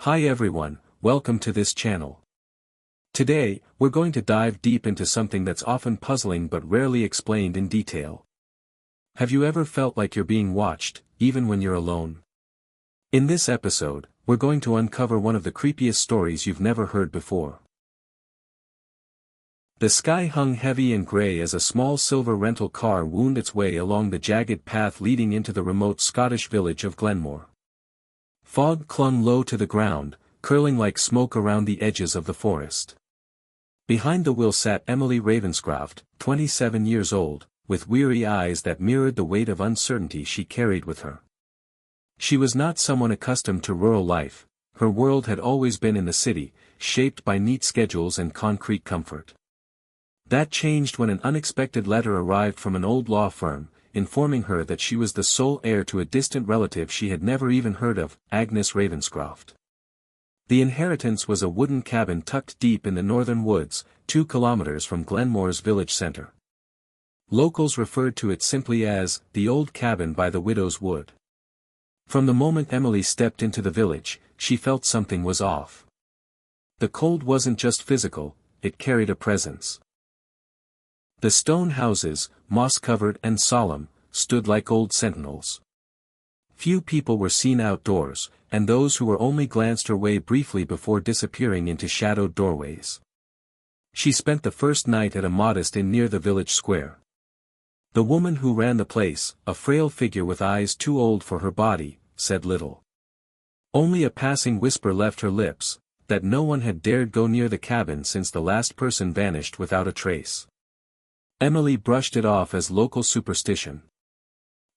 Hi everyone, welcome to this channel. Today, we're going to dive deep into something that's often puzzling but rarely explained in detail. Have you ever felt like you're being watched, even when you're alone? In this episode, we're going to uncover one of the creepiest stories you've never heard before. The sky hung heavy and grey as a small silver rental car wound its way along the jagged path leading into the remote Scottish village of Glenmoore. Fog clung low to the ground, curling like smoke around the edges of the forest. Behind the wheel sat Emily Ravenscroft, 27 years old, with weary eyes that mirrored the weight of uncertainty she carried with her. She was not someone accustomed to rural life. Her world had always been in the city, shaped by neat schedules and concrete comfort. That changed when an unexpected letter arrived from an old law firm, informing her that she was the sole heir to a distant relative she had never even heard of, Agnes Ravenscroft. The inheritance was a wooden cabin tucked deep in the northern woods, 2 kilometers from Glenmoore's village center. Locals referred to it simply as, the old cabin by the widow's wood. From the moment Emily stepped into the village, she felt something was off. The cold wasn't just physical, it carried a presence. The stone houses, moss-covered and solemn, stood like old sentinels. Few people were seen outdoors, and those who were only glanced her way briefly before disappearing into shadowed doorways. She spent the first night at a modest inn near the village square. The woman who ran the place, a frail figure with eyes too old for her body, said little. Only a passing whisper left her lips, that no one had dared go near the cabin since the last person vanished without a trace. Emily brushed it off as local superstition.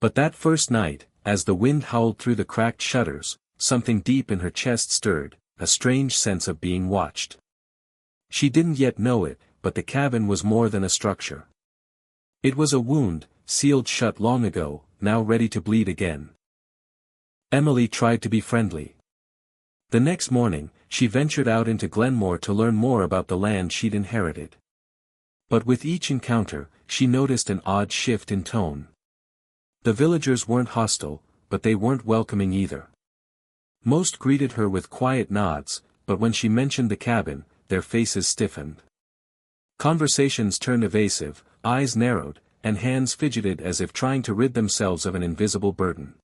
But that first night, as the wind howled through the cracked shutters, something deep in her chest stirred, a strange sense of being watched. She didn't yet know it, but the cabin was more than a structure. It was a wound, sealed shut long ago, now ready to bleed again. Emily tried to be friendly. The next morning, she ventured out into Glenmoore to learn more about the land she'd inherited. But with each encounter, she noticed an odd shift in tone. The villagers weren't hostile, but they weren't welcoming either. Most greeted her with quiet nods, but when she mentioned the cabin, their faces stiffened. Conversations turned evasive, eyes narrowed, and hands fidgeted as if trying to rid themselves of an invisible burden.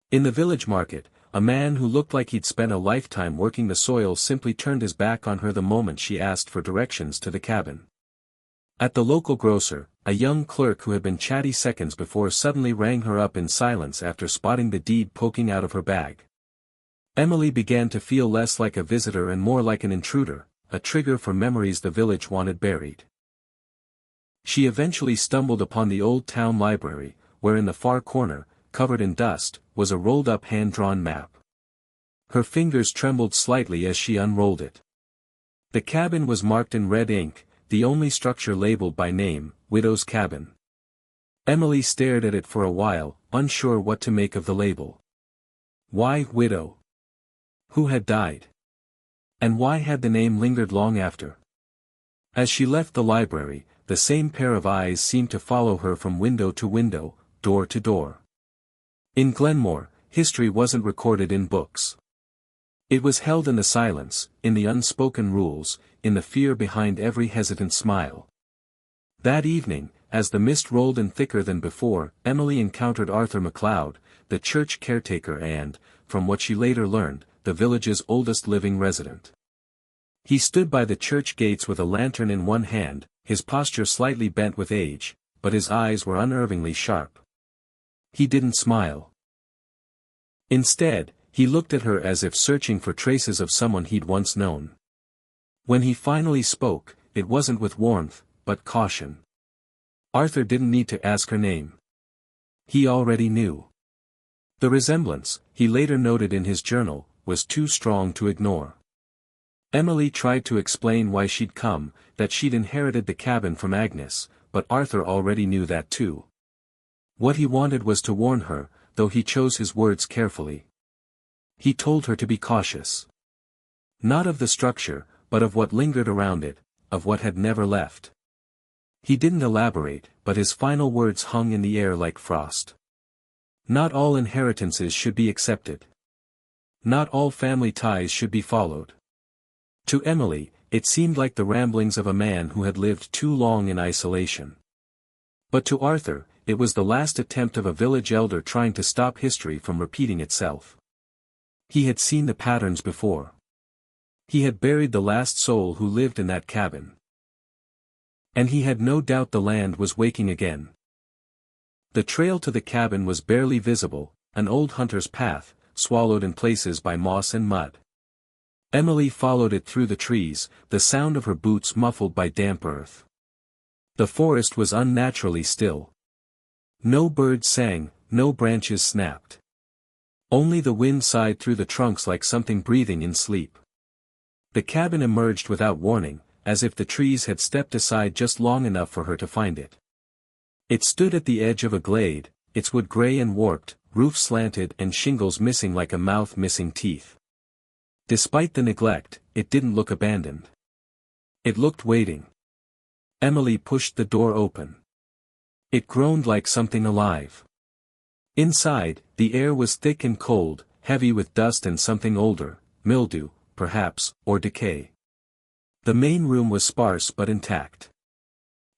In the village market, a man who looked like he'd spent a lifetime working the soil simply turned his back on her the moment she asked for directions to the cabin. At the local grocer, a young clerk who had been chatty seconds before suddenly rang her up in silence after spotting the deed poking out of her bag. Emily began to feel less like a visitor and more like an intruder, a trigger for memories the village wanted buried. She eventually stumbled upon the old town library, where in the far corner, covered in dust, was a rolled-up hand-drawn map. Her fingers trembled slightly as she unrolled it. The cabin was marked in red ink, the only structure labeled by name, Widow's Cabin. Emily stared at it for a while, unsure what to make of the label. Why widow? Who had died? And why had the name lingered long after? As she left the library, the same pair of eyes seemed to follow her from window to window, door to door. In Glenmoore, history wasn't recorded in books. It was held in the silence, in the unspoken rules, in the fear behind every hesitant smile. That evening, as the mist rolled in thicker than before, Emily encountered Arthur MacLeod, the church caretaker and, from what she later learned, the village's oldest living resident. He stood by the church gates with a lantern in one hand, his posture slightly bent with age, but his eyes were unnervingly sharp. He didn't smile. Instead, he looked at her as if searching for traces of someone he'd once known. When he finally spoke, it wasn't with warmth, but caution. Arthur didn't need to ask her name. He already knew. The resemblance, he later noted in his journal, was too strong to ignore. Emily tried to explain why she'd come, that she'd inherited the cabin from Agnes, but Arthur already knew that too. What he wanted was to warn her, though he chose his words carefully. He told her to be cautious. Not of the structure, but of what lingered around it, of what had never left. He didn't elaborate, but his final words hung in the air like frost. Not all inheritances should be accepted. Not all family ties should be followed. To Emily, it seemed like the ramblings of a man who had lived too long in isolation. But to Arthur, it was the last attempt of a village elder trying to stop history from repeating itself. He had seen the patterns before. He had buried the last soul who lived in that cabin. And he had no doubt the land was waking again. The trail to the cabin was barely visible, an old hunter's path, swallowed in places by moss and mud. Emily followed it through the trees, the sound of her boots muffled by damp earth. The forest was unnaturally still. No birds sang, no branches snapped. Only the wind sighed through the trunks like something breathing in sleep. The cabin emerged without warning, as if the trees had stepped aside just long enough for her to find it. It stood at the edge of a glade, its wood gray and warped, roof slanted and shingles missing like a mouth missing teeth. Despite the neglect, it didn't look abandoned. It looked waiting. Emily pushed the door open. It groaned like something alive. Inside, the air was thick and cold, heavy with dust and something older, mildew, perhaps, or decay. The main room was sparse but intact.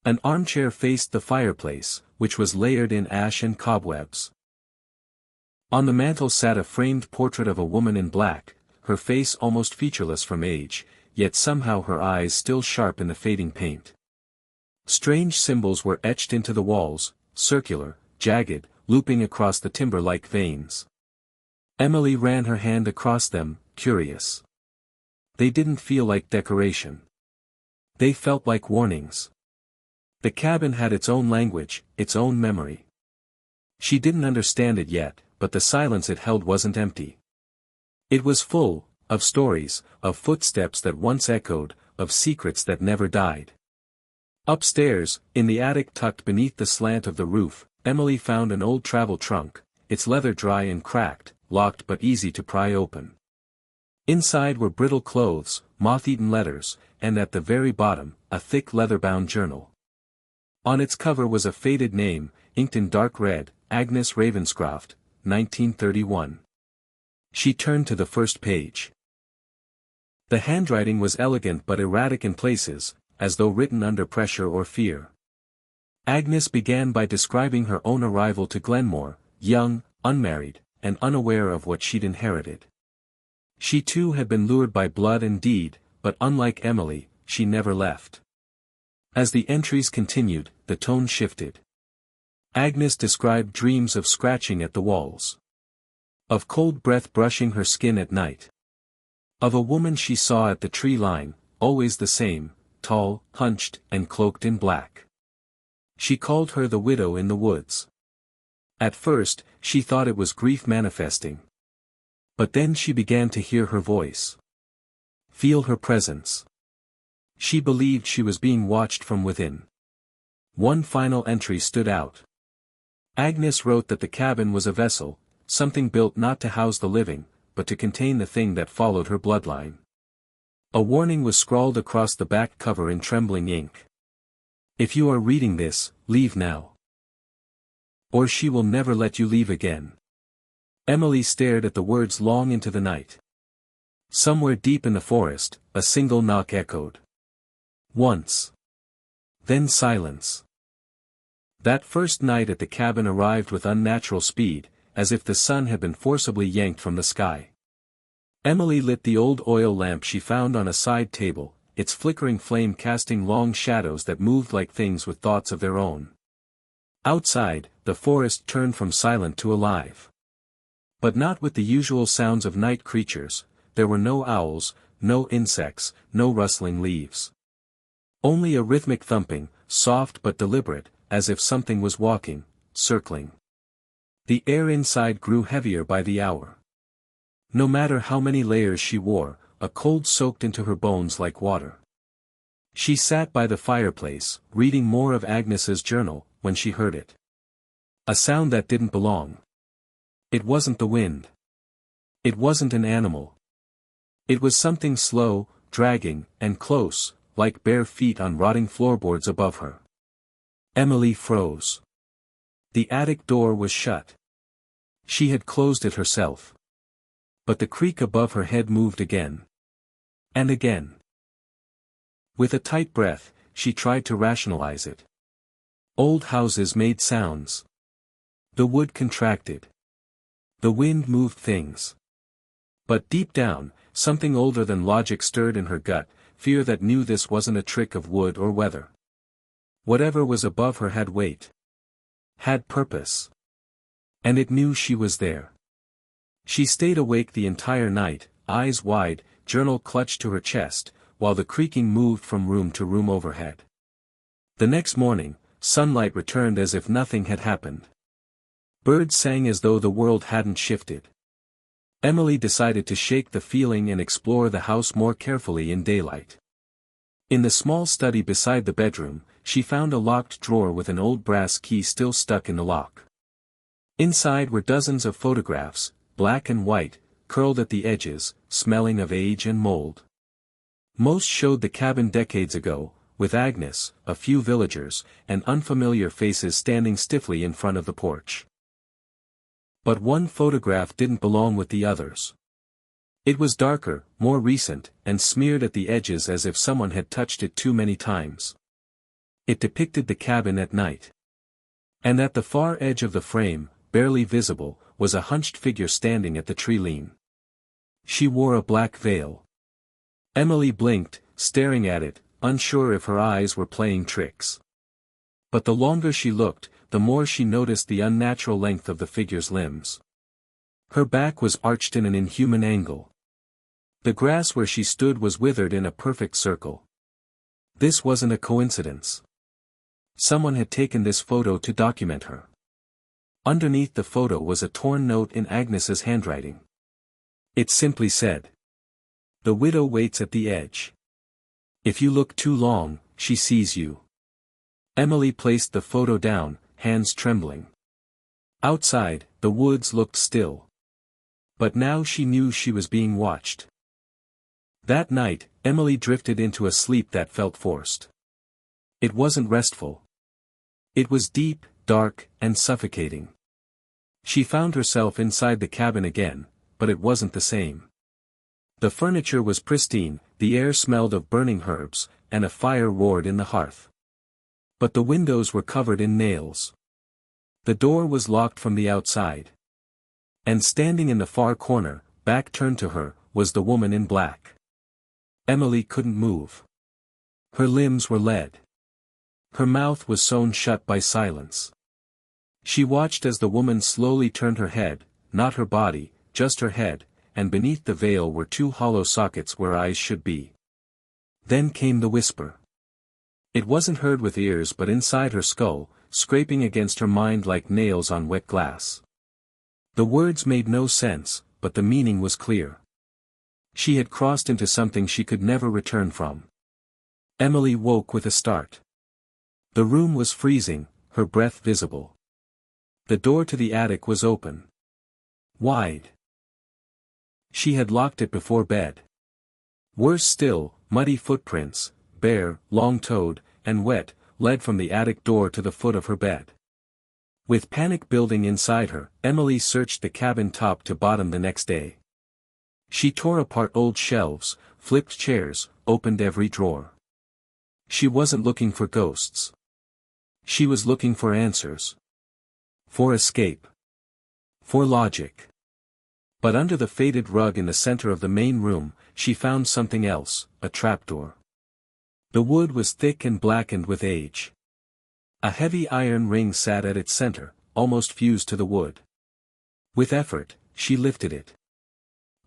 An armchair faced the fireplace, which was layered in ash and cobwebs. On the mantel sat a framed portrait of a woman in black, her face almost featureless from age, yet somehow her eyes still sharp in the fading paint. Strange symbols were etched into the walls, circular, jagged, looping across the timber like veins. Emily ran her hand across them, curious. They didn't feel like decoration. They felt like warnings. The cabin had its own language, its own memory. She didn't understand it yet, but the silence it held wasn't empty. It was full, of stories, of footsteps that once echoed, of secrets that never died. Upstairs, in the attic tucked beneath the slant of the roof, Emily found an old travel trunk, its leather dry and cracked, locked but easy to pry open. Inside were brittle clothes, moth-eaten letters, and at the very bottom, a thick leather-bound journal. On its cover was a faded name, inked in dark red, Agnes Ravenscroft, 1931. She turned to the first page. The handwriting was elegant but erratic in places, as though written under pressure or fear. Agnes began by describing her own arrival to Glenmoore, young, unmarried, and unaware of what she'd inherited. She too had been lured by blood and deed, but unlike Emily, she never left. As the entries continued, the tone shifted. Agnes described dreams of scratching at the walls. Of cold breath brushing her skin at night. Of a woman she saw at the tree line, always the same, tall, hunched, and cloaked in black. She called her the widow in the woods. At first, she thought it was grief manifesting. But then she began to hear her voice. Feel her presence. She believed she was being watched from within. One final entry stood out. Agnes wrote that the cabin was a vessel, something built not to house the living, but to contain the thing that followed her bloodline. A warning was scrawled across the back cover in trembling ink. If you are reading this, leave now. Or she will never let you leave again. Emily stared at the words long into the night. Somewhere deep in the forest, a single knock echoed. Once. Then silence. That first night at the cabin arrived with unnatural speed, as if the sun had been forcibly yanked from the sky. Emily lit the old oil lamp she found on a side table, its flickering flame casting long shadows that moved like things with thoughts of their own. Outside, the forest turned from silent to alive. But not with the usual sounds of night creatures. There were no owls, no insects, no rustling leaves. Only a rhythmic thumping, soft but deliberate, as if something was walking, circling. The air inside grew heavier by the hour. No matter how many layers she wore, a cold soaked into her bones like water. She sat by the fireplace, reading more of Agnes's journal, when she heard it. A sound that didn't belong. It wasn't the wind. It wasn't an animal. It was something slow, dragging, and close, like bare feet on rotting floorboards above her. Emily froze. The attic door was shut. She had closed it herself. But the creak above her head moved again. And again. With a tight breath, she tried to rationalize it. Old houses made sounds. The wood contracted. The wind moved things. But deep down, something older than logic stirred in her gut, fear that knew this wasn't a trick of wood or weather. Whatever was above her had weight. Had purpose. And it knew she was there. She stayed awake the entire night, eyes wide, journal clutched to her chest, while the creaking moved from room to room overhead. The next morning, sunlight returned as if nothing had happened. Birds sang as though the world hadn't shifted. Emily decided to shake the feeling and explore the house more carefully in daylight. In the small study beside the bedroom, she found a locked drawer with an old brass key still stuck in the lock. Inside were dozens of photographs, black and white, curled at the edges, smelling of age and mold. Most showed the cabin decades ago, with Agnes, a few villagers, and unfamiliar faces standing stiffly in front of the porch. But one photograph didn't belong with the others. It was darker, more recent, and smeared at the edges as if someone had touched it too many times. It depicted the cabin at night. And at the far edge of the frame, barely visible, was a hunched figure standing at the tree lean. She wore a black veil. Emily blinked, staring at it, unsure if her eyes were playing tricks. But the longer she looked, the more she noticed the unnatural length of the figure's limbs. Her back was arched in an inhuman angle. The grass where she stood was withered in a perfect circle. This wasn't a coincidence. Someone had taken this photo to document her. Underneath the photo was a torn note in Agnes's handwriting. It simply said, "The widow waits at the edge. If you look too long, she sees you." Emily placed the photo down, hands trembling. Outside, the woods looked still. But now she knew she was being watched. That night, Emily drifted into a sleep that felt forced. It wasn't restful. It was deep, dark, and suffocating. She found herself inside the cabin again, but it wasn't the same. The furniture was pristine, the air smelled of burning herbs, and a fire roared in the hearth. But the windows were covered in nails. The door was locked from the outside. And standing in the far corner, back turned to her, was the woman in black. Emily couldn't move. Her limbs were lead. Her mouth was sewn shut by silence. She watched as the woman slowly turned her head, not her body, just her head, and beneath the veil were two hollow sockets where eyes should be. Then came the whisper. It wasn't heard with ears but inside her skull, scraping against her mind like nails on wet glass. The words made no sense, but the meaning was clear. She had crossed into something she could never return from. Emily woke with a start. The room was freezing, her breath visible. The door to the attic was open. Wide. She had locked it before bed. Worse still, muddy footprints, bare, long-toed, and wet, led from the attic door to the foot of her bed. With panic building inside her, Emily searched the cabin top to bottom the next day. She tore apart old shelves, flipped chairs, opened every drawer. She wasn't looking for ghosts. She was looking for answers. For escape. For logic. But under the faded rug in the center of the main room, she found something else, a trapdoor. The wood was thick and blackened with age. A heavy iron ring sat at its center, almost fused to the wood. With effort, she lifted it.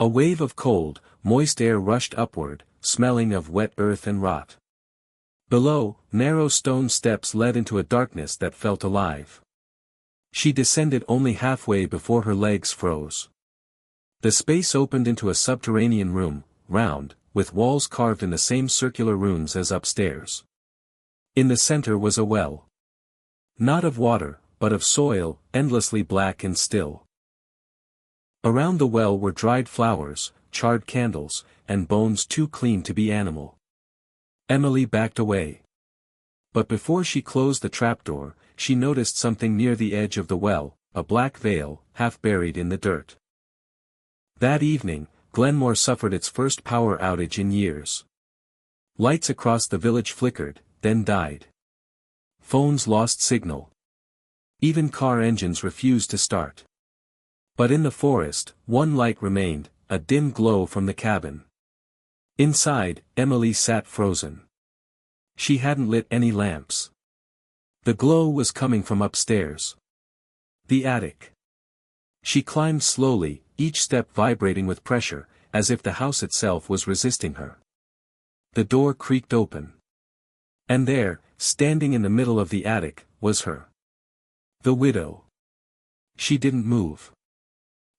A wave of cold, moist air rushed upward, smelling of wet earth and rot. Below, narrow stone steps led into a darkness that felt alive. She descended only halfway before her legs froze. The space opened into a subterranean room, round, with walls carved in the same circular runes as upstairs. In the center was a well. Not of water, but of soil, endlessly black and still. Around the well were dried flowers, charred candles, and bones too clean to be animal. Emily backed away. But before she closed the trapdoor, she noticed something near the edge of the well, a black veil, half buried in the dirt. That evening, Glenmoore suffered its first power outage in years. Lights across the village flickered, then died. Phones lost signal. Even car engines refused to start. But in the forest, one light remained, a dim glow from the cabin. Inside, Emily sat frozen. She hadn't lit any lamps. The glow was coming from upstairs. The attic. She climbed slowly, each step vibrating with pressure, as if the house itself was resisting her. The door creaked open. And there, standing in the middle of the attic, was her. The widow. She didn't move.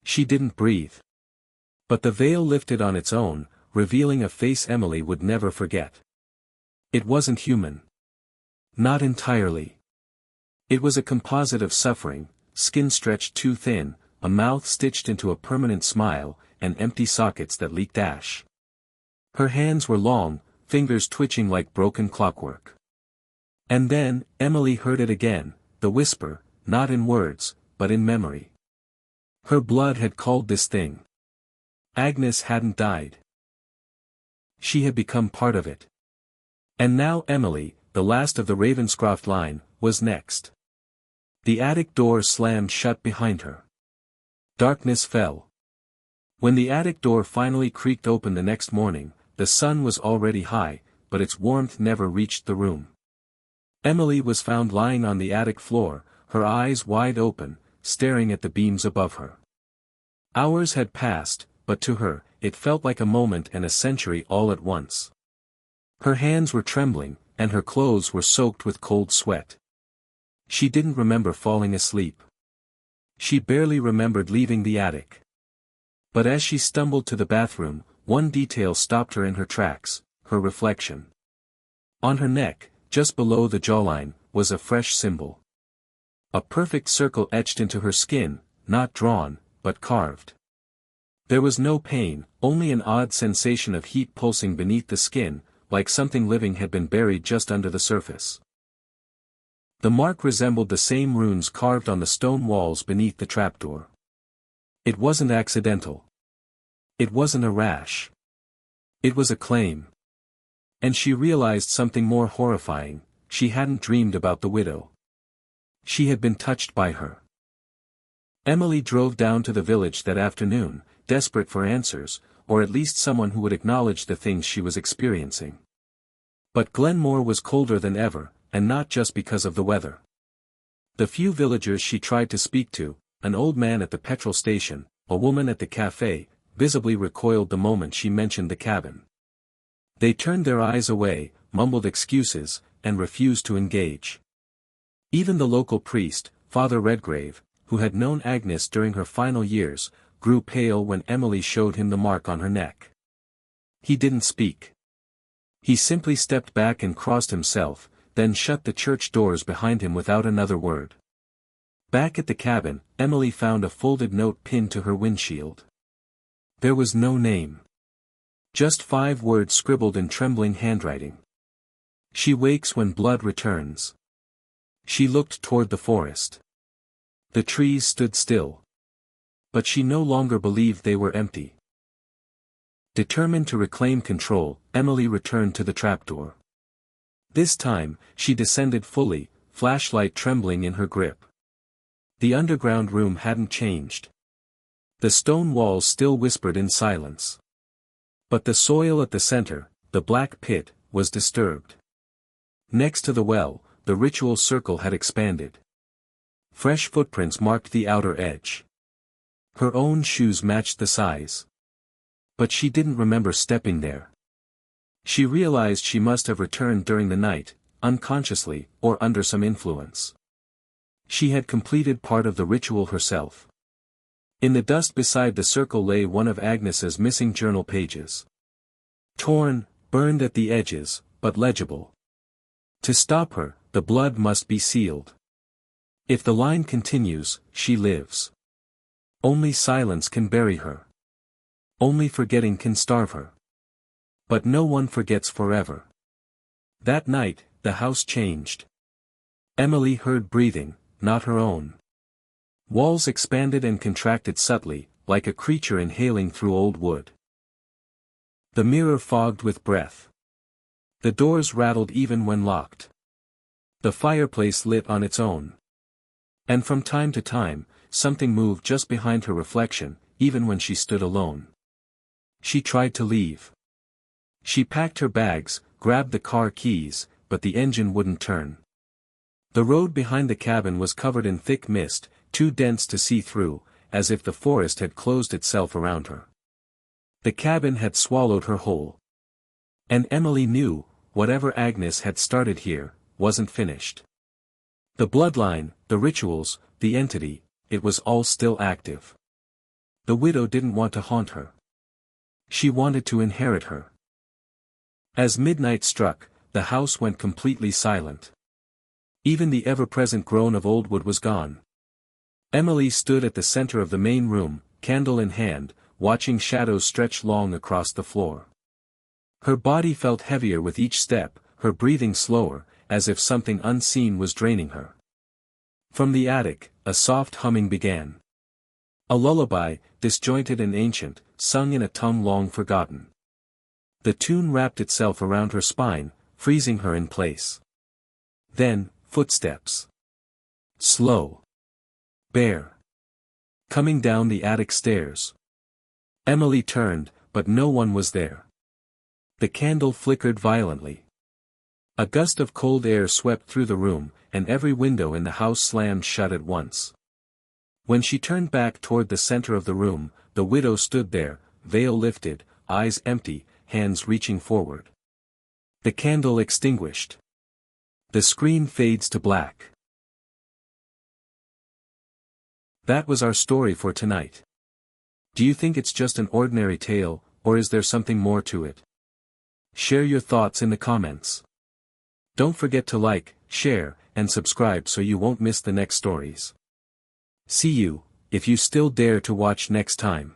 She didn't breathe. But the veil lifted on its own, revealing a face Emily would never forget. It wasn't human. Not entirely. It was a composite of suffering, skin stretched too thin, a mouth stitched into a permanent smile, and empty sockets that leaked ash. Her hands were long, fingers twitching like broken clockwork. And then, Emily heard it again, the whisper, not in words, but in memory. Her blood had called this thing. Agnes hadn't died. She had become part of it. And now Emily, the last of the Ravenscroft line, was next. The attic door slammed shut behind her. Darkness fell. When the attic door finally creaked open the next morning, the sun was already high, but its warmth never reached the room. Emily was found lying on the attic floor, her eyes wide open, staring at the beams above her. Hours had passed, but to her, it felt like a moment and a century all at once. Her hands were trembling, and her clothes were soaked with cold sweat. She didn't remember falling asleep. She barely remembered leaving the attic. But as she stumbled to the bathroom, one detail stopped her in her tracks, her reflection. On her neck, just below the jawline, was a fresh symbol. A perfect circle etched into her skin, not drawn, but carved. There was no pain, only an odd sensation of heat pulsing beneath the skin, like something living had been buried just under the surface. The mark resembled the same runes carved on the stone walls beneath the trapdoor. It wasn't accidental. It wasn't a rash. It was a claim. And she realized something more horrifying, she hadn't dreamed about the widow. She had been touched by her. Emily drove down to the village that afternoon, desperate for answers, or at least someone who would acknowledge the things she was experiencing. But Glenmoore was colder than ever, and not just because of the weather. The few villagers she tried to speak to, an old man at the petrol station, a woman at the cafe, visibly recoiled the moment she mentioned the cabin. They turned their eyes away, mumbled excuses, and refused to engage. Even the local priest, Father Redgrave, who had known Agnes during her final years, grew pale when Emily showed him the mark on her neck. He didn't speak. He simply stepped back and crossed himself, then shut the church doors behind him without another word. Back at the cabin, Emily found a folded note pinned to her windshield. There was no name. Just 5 words scribbled in trembling handwriting. She wakes when blood returns. She looked toward the forest. The trees stood still. But she no longer believed they were empty. Determined to reclaim control, Emily returned to the trapdoor. This time, she descended fully, flashlight trembling in her grip. The underground room hadn't changed. The stone walls still whispered in silence. But the soil at the center, the black pit, was disturbed. Next to the well, the ritual circle had expanded. Fresh footprints marked the outer edge. Her own shoes matched the size. But she didn't remember stepping there. She realized she must have returned during the night, unconsciously, or under some influence. She had completed part of the ritual herself. In the dust beside the circle lay one of Agnes's missing journal pages. Torn, burned at the edges, but legible. To stop her, the blood must be sealed. If the line continues, she lives. Only silence can bury her. Only forgetting can starve her. But no one forgets forever. That night, the house changed. Emily heard breathing, not her own. Walls expanded and contracted subtly, like a creature inhaling through old wood. The mirror fogged with breath. The doors rattled even when locked. The fireplace lit on its own. And from time to time, something moved just behind her reflection, even when she stood alone. She tried to leave. She packed her bags, grabbed the car keys, but the engine wouldn't turn. The road behind the cabin was covered in thick mist, too dense to see through, as if the forest had closed itself around her. The cabin had swallowed her whole. And Emily knew, whatever Agnes had started here, wasn't finished. The bloodline, the rituals, the entity, it was all still active. The widow didn't want to haunt her. She wanted to inherit her. As midnight struck, the house went completely silent. Even the ever-present groan of old wood was gone. Emily stood at the center of the main room, candle in hand, watching shadows stretch long across the floor. Her body felt heavier with each step, her breathing slower, as if something unseen was draining her. From the attic, a soft humming began. A lullaby, disjointed and ancient, sung in a tongue long forgotten. The tune wrapped itself around her spine, freezing her in place. Then, footsteps. Slow. Bare. Coming down the attic stairs. Emily turned, but no one was there. The candle flickered violently. A gust of cold air swept through the room, and every window in the house slammed shut at once. When she turned back toward the center of the room, the widow stood there, veil lifted, eyes empty, hands reaching forward. The candle extinguished. The screen fades to black. That was our story for tonight. Do you think it's just an ordinary tale, or is there something more to it? Share your thoughts in the comments. Don't forget to like, share, and subscribe so you won't miss the next stories. See you, if you still dare to watch next time.